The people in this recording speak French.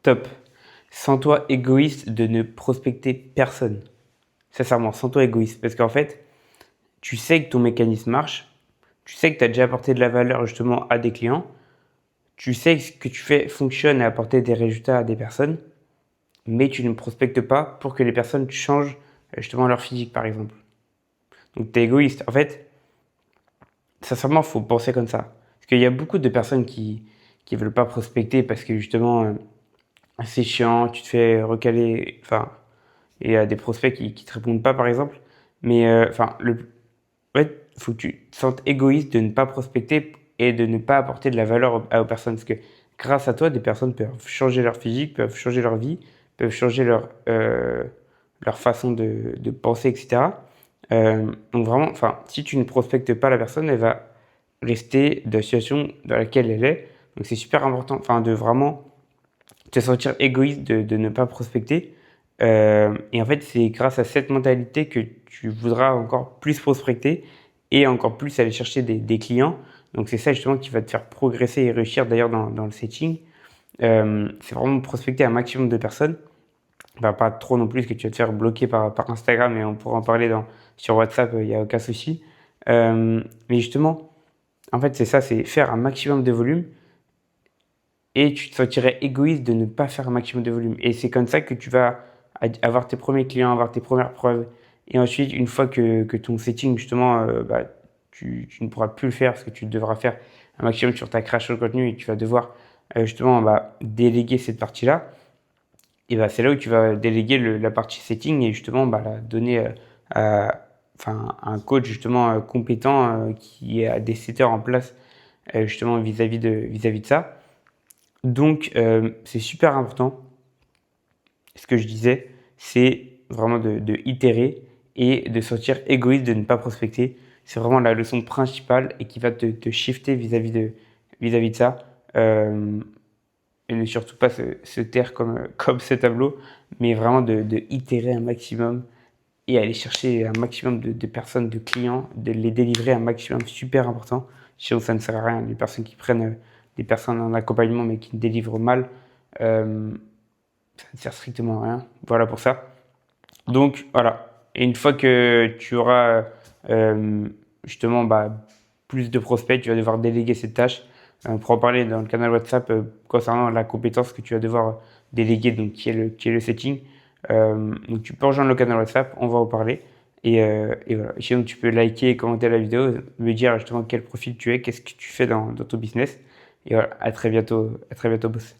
Top. Sens-toi égoïste de ne prospecter personne. Sincèrement, sens-toi égoïste. Parce qu'en fait, tu sais que ton mécanisme marche, tu sais que tu as déjà apporté de la valeur justement à des clients, tu sais que ce que tu fais fonctionne et apporter des résultats à des personnes, mais tu ne prospectes pas pour que les personnes changent justement leur physique par exemple. Donc tu es égoïste. En fait, sincèrement, il faut penser comme ça. Parce qu'il y a beaucoup de personnes qui veulent pas prospecter parce que justement, c'est chiant, tu te fais recaler, enfin, et des prospects qui te répondent pas par exemple. Mais enfin, en fait, faut que tu te sentes égoïste de ne pas prospecter et de ne pas apporter de la valeur aux personnes. Parce que grâce à toi, des personnes peuvent changer leur physique, peuvent changer leur vie, peuvent changer leur façon de penser, etc. Donc vraiment, enfin, si tu ne prospectes pas la personne, elle va rester de la situation dans laquelle elle est. Donc c'est super important, enfin, de vraiment te sentir égoïste de ne pas prospecter. Et en fait, c'est grâce à cette mentalité que tu voudras encore plus prospecter et encore plus aller chercher des clients. Donc c'est ça justement qui va te faire progresser et réussir d'ailleurs dans le setting. C'est vraiment prospecter un maximum de personnes. Bah, pas trop non plus, parce que tu vas te faire bloquer par Instagram et on pourra en parler sur WhatsApp, il n'y a aucun souci. Mais justement, en fait, c'est ça, c'est faire un maximum de volume et tu te sentirais égoïste de ne pas faire un maximum de volume. Et c'est comme ça que tu vas avoir tes premiers clients, avoir tes premières preuves. Et ensuite, une fois que ton setting, justement, bah, tu ne pourras plus le faire parce que tu devras faire un maximum sur ta création de contenu et tu vas devoir justement bah, déléguer cette partie-là. Et bah, c'est là où tu vas déléguer la partie setting et justement bah, la donner enfin, à un coach justement compétent qui a des setters en place justement vis-à-vis de ça. Donc, c'est super important. Ce que je disais, c'est vraiment de itérer et de sortir égoïste de ne pas prospecter. C'est vraiment la leçon principale et qui va te shifter vis-à-vis de ça. Euh, et ne surtout pas se taire comme ce tableau, mais vraiment de itérer un maximum et aller chercher un maximum de personnes, de clients, de les délivrer un maximum super important. Sinon, ça ne sert à rien. Les personnes qui prennent des personnes en accompagnement mais qui délivrent mal, euh, ça ne sert strictement à rien. Voilà pour ça. Donc voilà. Et une fois que tu auras justement bah, plus de prospects, tu vas devoir déléguer cette tâche. Pour en parler dans le canal WhatsApp concernant la compétence que tu vas devoir déléguer, donc qui est le setting. Donc tu peux rejoindre le canal WhatsApp, on va en parler. Et voilà. Sinon, tu peux liker et commenter la vidéo, me dire justement quel profil tu es, qu'est-ce que tu fais dans ton business. Et voilà, à très bientôt, boss.